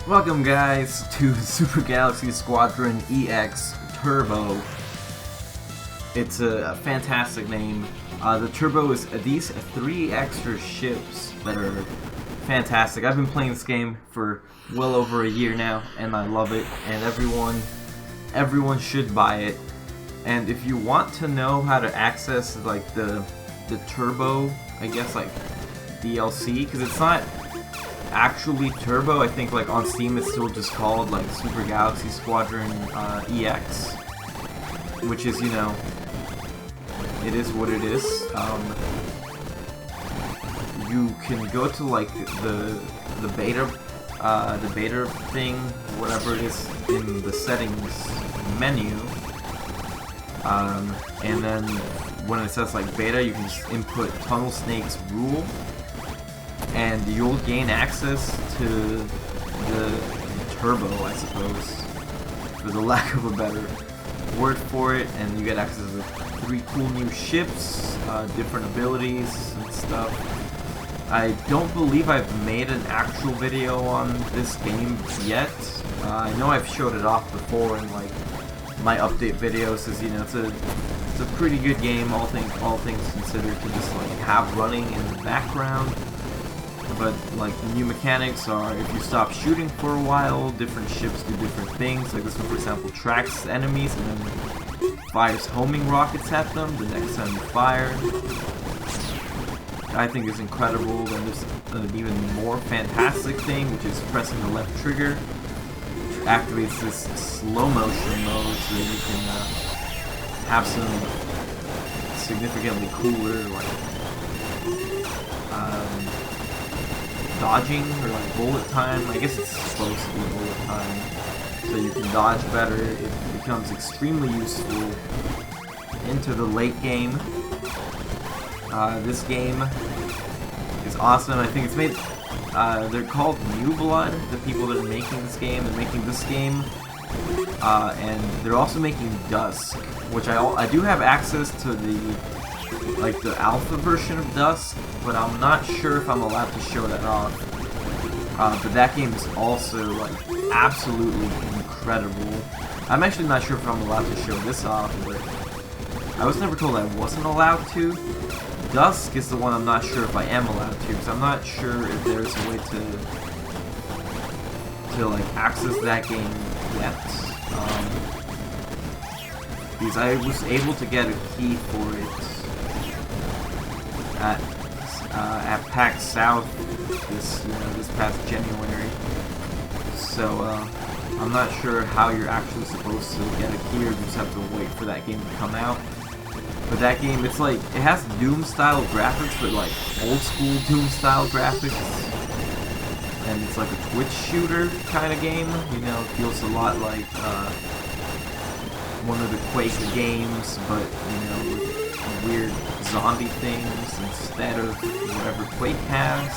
Welcome guys to Super Galaxy Squadron EX Turbo. It's a fantastic name. The Turbo is these 3 extra ships that are fantastic. I've been playing this game for well over a year now and I love it, and everyone should buy it. And if you want to know how to access like the Turbo, I guess like DLC, because it's not actually Turbo. I think like on Steam it's still just called like Super Galaxy Squadron EX, which is, you know, it is what it is. You can go to like the beta thing, whatever it is, in the settings menu, and then when it says like beta, you can just input Tunnel Snake's rule, and you'll gain access to the Turbo, I suppose, for the lack of a better word for it, and you get access to 3 cool new ships, different abilities and stuff. I don't believe I've made an actual video on this game yet. I know I've showed it off before in like my update videos, as you know, it's a pretty good game, all things considered, to just like have running in the background. But like the new mechanics are, if you stop shooting for a while, different ships do different things. Like this one, for example, tracks enemies and then fires homing rockets at them the next time you fire. I think is incredible. Then there's an even more fantastic thing, which is pressing the left trigger, which activates this slow motion mode so that you can have some significantly cooler like dodging or like bullet time. I guess it's supposed to be bullet time, so you can dodge better. It becomes extremely useful into the late game. This game is awesome. I think it's made, they're called New Blood, the people that are making this game. They're making this game, and they're also making Dusk, which I do have access to the alpha version of Dusk, but I'm not sure if I'm allowed to show that off. But that game is also like absolutely incredible. I'm actually not sure if I'm allowed to show this off, but I was never told I wasn't allowed to. Dusk is the one I'm not sure if I am allowed to, because I'm not sure if there's a way to like access that game yet. Because I was able to get a key for it at PAX South this past January. So I'm not sure how you're actually supposed to get a key, or you just have to wait for that game to come out. But that game, it's like, it has Doom style graphics, but like old school Doom style graphics, and it's like a Twitch shooter kind of game. You know, it feels a lot like one of the Quake games, but you know, with weird zombie things instead of whatever Quake has.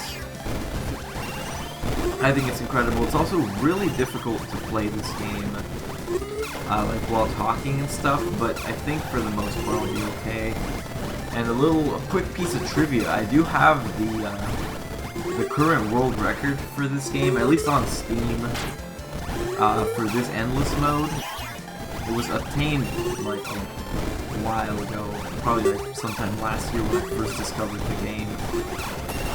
I think it's incredible. It's also really difficult to play this game like while talking and stuff, but I think for the most part I'll be okay. And a quick piece of trivia: I do have the current world record for this game, at least on Steam, for this endless mode. It was obtained like a while ago, probably like sometime last year when I first discovered the game.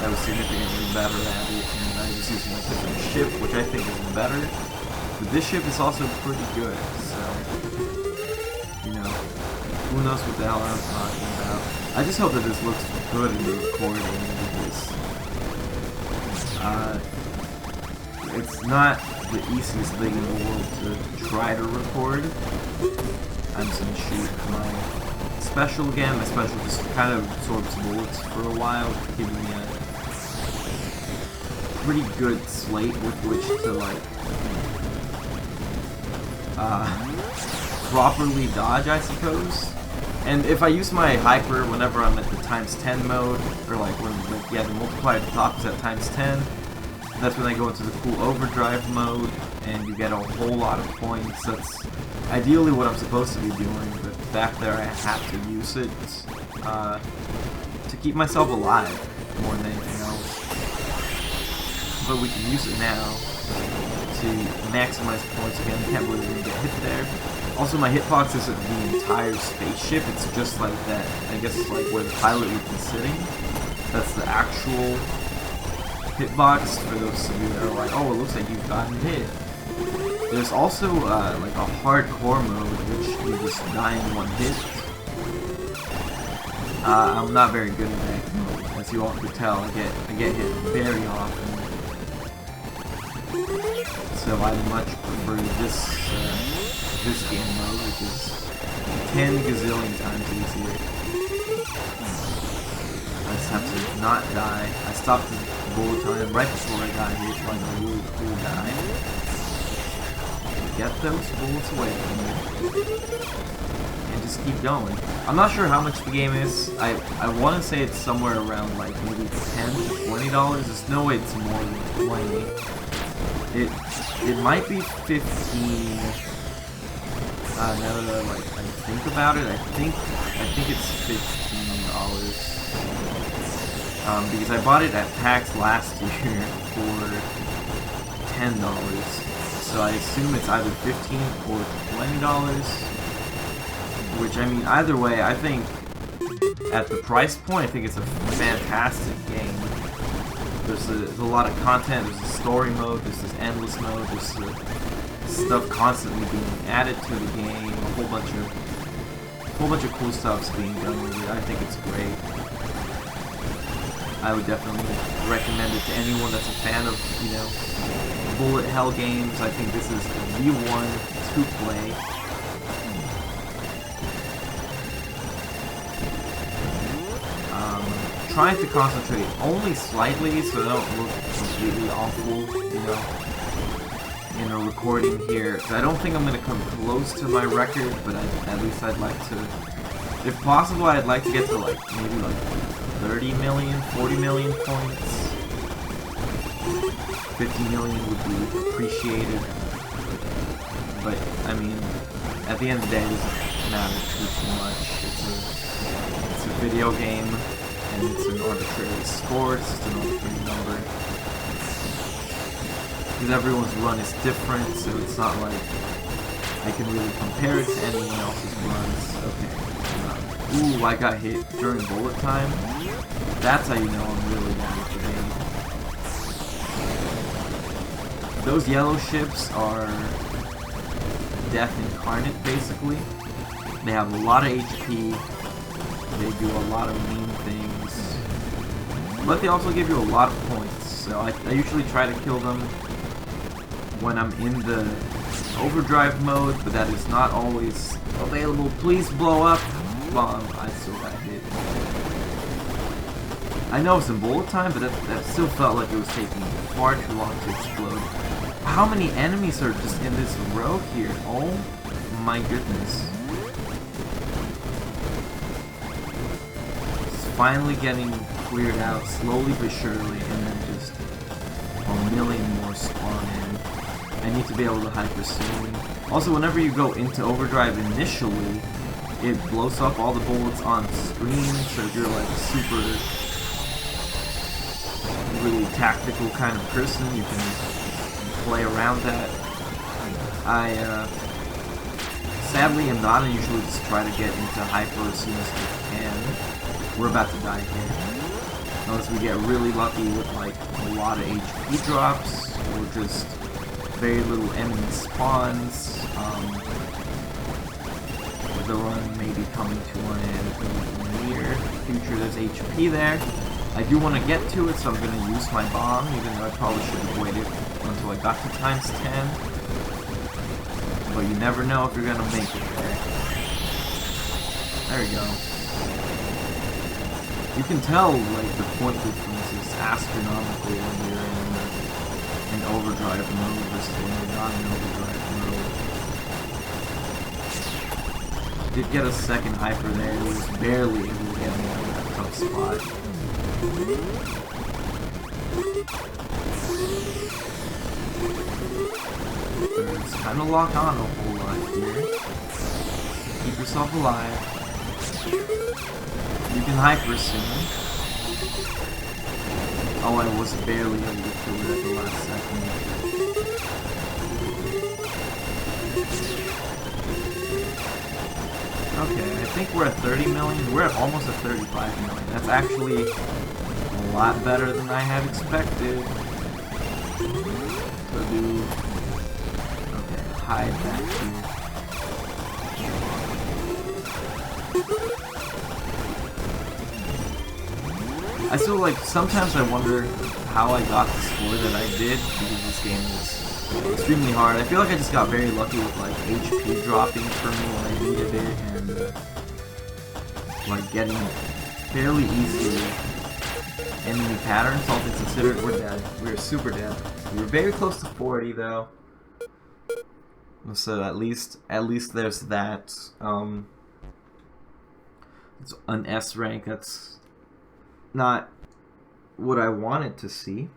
I was significantly better at it, and I was using a different ship, which I think is better. But this ship is also pretty good, so, you know, who knows what the hell I'm talking about. I just hope that this looks good in the recording, because it's not the easiest thing in the world to try to record. I'm just gonna shoot my special again. My special just kind of absorbs bullets for a while, giving me a pretty good slate with which to like properly dodge, I suppose. And if I use my hyper whenever I'm at the ×10 mode, or like when the multiplier at the top is at ×10, that's when I go into the cool overdrive mode, and you get a whole lot of points. That's ideally what I'm supposed to be doing, but back there I have to use it to keep myself alive more than anything else. But we can use it now. to maximize points again. Can't believe we get hit there. Also, my hitbox isn't the entire spaceship, it's just like that. I guess it's like where the pilot would be sitting. That's the actual hitbox for those of you that are like, oh, it looks like you've gotten hit. There's also like a hardcore mode, which you just die in one hit. I'm not very good at that mode, as you all can tell. I get hit very often. So I much prefer this game mode, which is 10 gazillion times easier. I just have to not die. I stopped the bullet time right before I got hit, like a really cool guy. Get those bullets away from me. And just keep going. I'm not sure how much the game is. I want to say it's somewhere around like maybe $10 to $20. There's no way it's more than 20. It might be 15. Now that I think about it, I think it's $15. Because I bought it at PAX last year for $10. So I assume it's either $15 or $20. Which, I mean, either way, I think at the price point, I think it's a fantastic game. There's a lot of content. There's a story mode. There's this endless mode. There's stuff constantly being added to the game. A whole bunch of cool stuff's being done with it. I think it's great. I would definitely recommend it to anyone that's a fan of, you know, bullet hell games. I think this is the one to play. Trying to concentrate only slightly so I don't look completely awful, you know, in a recording here. Because I don't think I'm going to come close to my record, but at least I'd like to, if possible, I'd like to get to like, maybe like 30 million, 40 million points. 50 million would be appreciated. But, I mean, at the end of the day, it doesn't matter too much. It's a video game. And it's an arbitrary score, it's just an arbitrary number. Because everyone's run is different, so it's not like I can really compare it to anyone else's runs. Okay. Ooh, I got hit during bullet time. That's how you know I'm really bad at the game. Those yellow ships are death incarnate, basically. They have a lot of HP. They do a lot of mean things. But they also give you a lot of points. So I usually try to kill them when I'm in the overdrive mode, but that is not always available. Please blow up. Well, I still got hit. I know it's in bullet time, but that still felt like it was taking far too long to explode. How many enemies are just in this row here? Oh my goodness. Finally getting cleared out slowly but surely, and then just a million more spawn in. I need to be able to hyper soon. Also, whenever you go into overdrive initially, it blows up all the bullets on screen, so if you're like a super really tactical kind of person, you can play around that. I sadly am not, and usually just try to get into hyper as soon as I can. We're about to die here. Unless we get really lucky with like a lot of HP drops, or just very little enemy spawns. The run may be coming to an end in the near future. There's HP there. I do want to get to it, so I'm going to use my bomb, even though I probably should have waited until I got to times 10. But you never know if you're going to make it there. There we go. You can tell, like, the point difference is astronomical when you're in overdrive mode versus when you're not in overdrive mode. Did get a second hyper there, it was barely able to get me out of that tough spot. It's kind of lock on a whole lot here. Keep yourself alive. You can hyper soon. Oh, I was barely able to kill it at the last second. Okay, I think we're at 30 million. We're at almost at 35 million. That's actually a lot better than I had expected. So do... Okay, hide that too. I still like, sometimes I wonder how I got the score that I did, because this game is extremely hard. I feel like I just got very lucky with like HP dropping for me when I needed it, and like getting fairly easy enemy patterns, all things considered. We're dead. We're super dead. We were very close to 40 though. So at least there's that. It's an S rank. That's not what I wanted to see,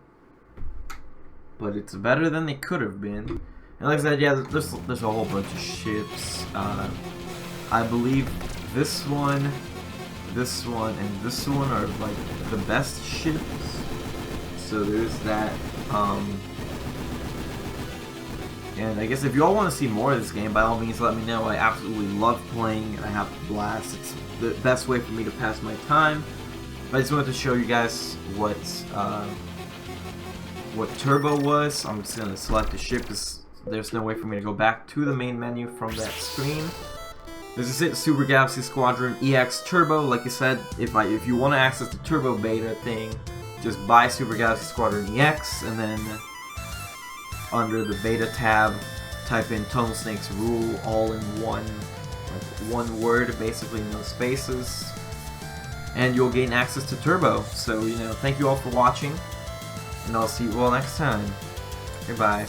but it's better than they could have been. And like I said, yeah, there's a whole bunch of ships. I believe this one, and this one are like the best ships. So there's that. And I guess if you all want to see more of this game, by all means let me know. I absolutely love playing, and I have a blast. It's the best way for me to pass my time. But I just wanted to show you guys what turbo was. I'm just gonna select the ship because there's no way for me to go back to the main menu from that screen. This is it, Super Galaxy Squadron EX Turbo. Like I said, if you want to access the turbo beta thing, just buy Super Galaxy Squadron EX, and then under the beta tab, type in Tunnel Snake's Rule, all in one word, basically no spaces, and you'll gain access to turbo. So, you know, thank you all for watching, and I'll see you all next time. Goodbye.